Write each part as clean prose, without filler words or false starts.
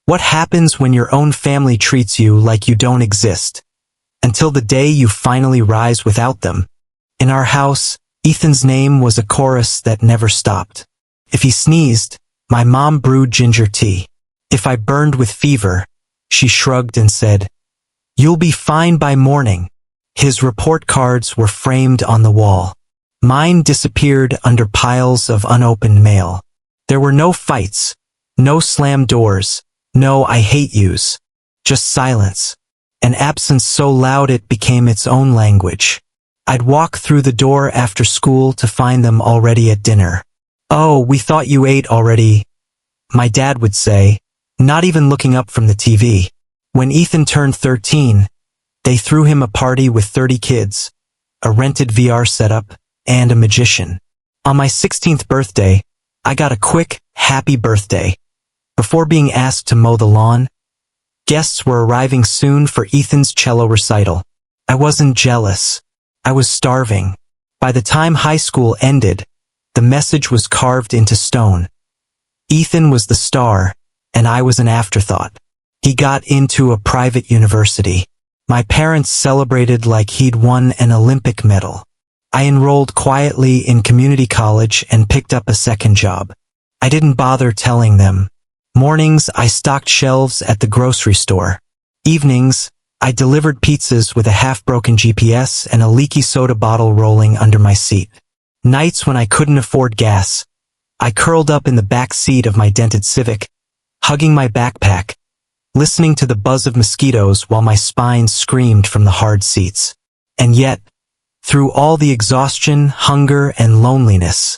What happens when your own family treats you like you don't exist? Until the day you finally rise without them. In our house, Ethan's name was a chorus that never stopped. If he sneezed, my mom brewed ginger tea. If I burned with fever, she shrugged and said, "You'll be fine by morning." His report cards were framed on the wall. Mine disappeared under piles of unopened mail. There were no fights, no slammed doors, no "I hate yous," just silence, an absence so loud it became its own language. I'd walk through the door after school to find them already at dinner. "Oh, we thought you ate already," my dad would say, not even looking up from the TV. When Ethan turned 13, they threw him a party with 30 kids, a rented VR setup, and a magician. On my 16th birthday, I got a quick, happy birthday. Before being asked to mow the lawn, guests were arriving soon for Ethan's cello recital. I wasn't jealous. I was starving. By the time high school ended, the message was carved into stone. Ethan was the star, and I was an afterthought. He got into a private university. My parents celebrated like he'd won an Olympic medal. I enrolled quietly in community college and picked up a second job. I didn't bother telling them. Mornings, I stocked shelves at the grocery store. Evenings, I delivered pizzas with a half-broken GPS and a leaky soda bottle rolling under my seat. Nights when I couldn't afford gas, I curled up in the back seat of my dented Civic, hugging my backpack, listening to the buzz of mosquitoes while my spine screamed from the hard seats. And yet, through all the exhaustion, hunger, and loneliness,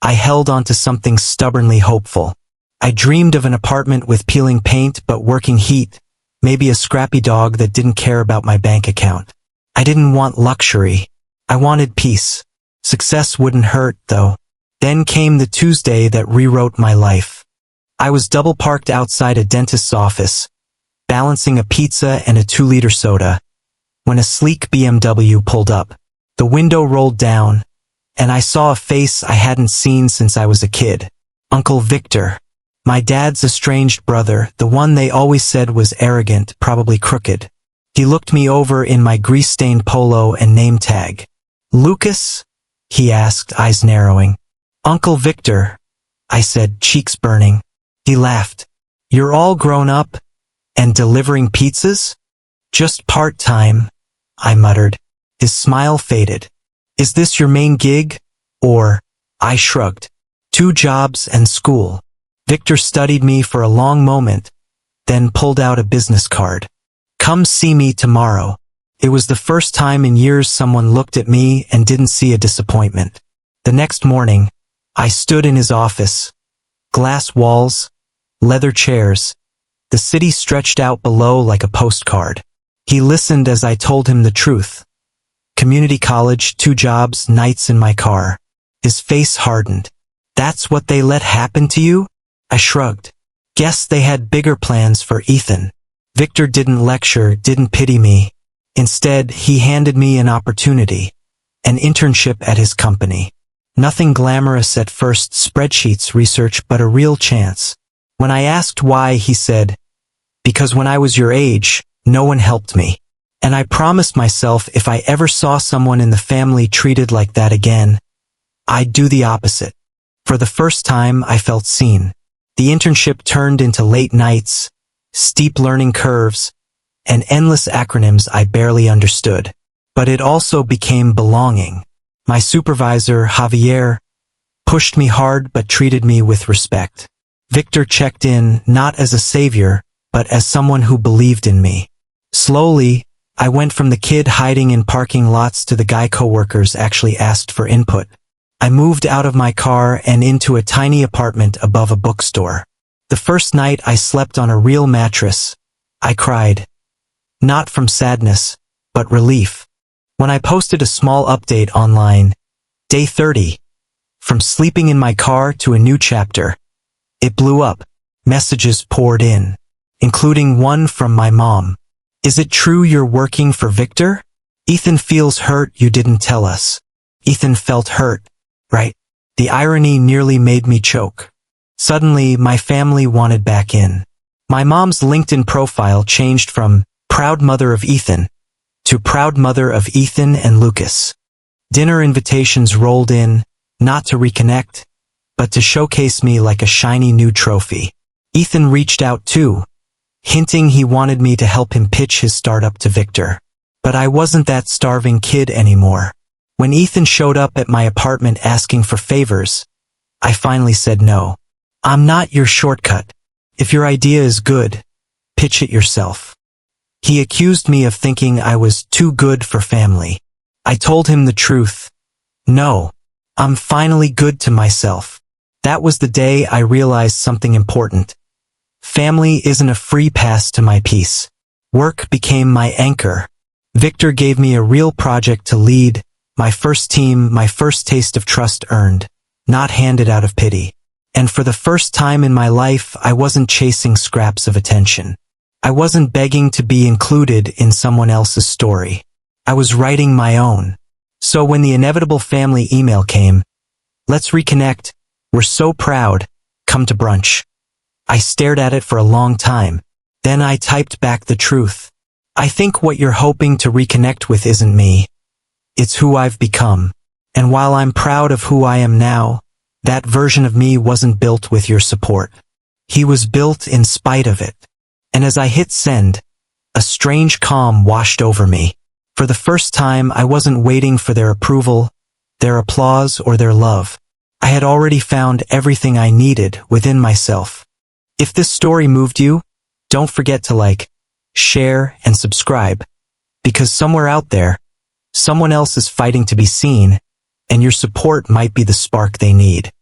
I held on to something stubbornly hopeful. I dreamed of an apartment with peeling paint but working heat, maybe a scrappy dog that didn't care about my bank account. I didn't want luxury. I wanted peace. Success wouldn't hurt, though. Then came the Tuesday that rewrote my life. I was double-parked outside a dentist's office, balancing a pizza and a 2-liter soda, when a sleek BMW pulled up. The window rolled down, and I saw a face I hadn't seen since I was a kid. Uncle Victor. My dad's estranged brother, the one they always said was arrogant, probably crooked. He looked me over in my grease-stained polo and name tag. "Lucas?" he asked, eyes narrowing. "Uncle Victor," I said, cheeks burning. He laughed. "You're all grown up and delivering pizzas?" "Just part-time," I muttered. His smile faded. "Is this your main gig? Or?" I shrugged. "2 jobs and school." Victor studied me for a long moment, then pulled out a business card. "Come see me tomorrow." It was the first time in years someone looked at me and didn't see a disappointment. The next morning, I stood in his office. Glass walls, leather chairs. The city stretched out below like a postcard. He listened as I told him the truth. Community college, 2 jobs, nights in my car. His face hardened. "That's what they let happen to you?" I shrugged. Guess they had bigger plans for Ethan. Victor didn't lecture, didn't pity me. Instead, he handed me an opportunity. An internship at his company. Nothing glamorous at first, spreadsheets, research, but a real chance. When I asked why, he said, "Because when I was your age, no one helped me. And I promised myself if I ever saw someone in the family treated like that again, I'd do the opposite." For the first time, I felt seen. The internship turned into late nights, steep learning curves, and endless acronyms I barely understood. But it also became belonging. My supervisor, Javier, pushed me hard but treated me with respect. Victor checked in not as a savior, but as someone who believed in me. Slowly, I went from the kid hiding in parking lots to the guy coworkers actually asked for input. I moved out of my car and into a tiny apartment above a bookstore. The first night I slept on a real mattress. I cried. Not from sadness, but relief. When I posted a small update online, day 30, from sleeping in my car to a new chapter, it blew up. Messages poured in, including one from my mom. "Is it true you're working for Victor? Ethan feels hurt you didn't tell us." Ethan felt hurt, right? The irony nearly made me choke. Suddenly, my family wanted back in. My mom's LinkedIn profile changed from proud mother of Ethan to proud mother of Ethan and Lucas. Dinner invitations rolled in, not to reconnect, but to showcase me like a shiny new trophy. Ethan reached out too, hinting he wanted me to help him pitch his startup to Victor. But I wasn't that starving kid anymore. When Ethan showed up at my apartment asking for favors, I finally said no. I'm not your shortcut. If your idea is good, pitch it yourself. He accused me of thinking I was too good for family. I told him the truth. No, I'm finally good to myself. That was the day I realized something important. Family isn't a free pass to my peace. Work became my anchor. Victor gave me a real project to lead, my first team, my first taste of trust earned, not handed out of pity. And for the first time in my life, I wasn't chasing scraps of attention. I wasn't begging to be included in someone else's story. I was writing my own. So when the inevitable family email came, let's reconnect, we're so proud, come to brunch. I stared at it for a long time. Then I typed back the truth. I think what you're hoping to reconnect with isn't me. It's who I've become. And while I'm proud of who I am now, that version of me wasn't built with your support. He was built in spite of it. And as I hit send, a strange calm washed over me. For the first time, I wasn't waiting for their approval, their applause, or their love. I had already found everything I needed within myself. If this story moved you, don't forget to like, share, and subscribe, because somewhere out there, someone else is fighting to be seen, and your support might be the spark they need.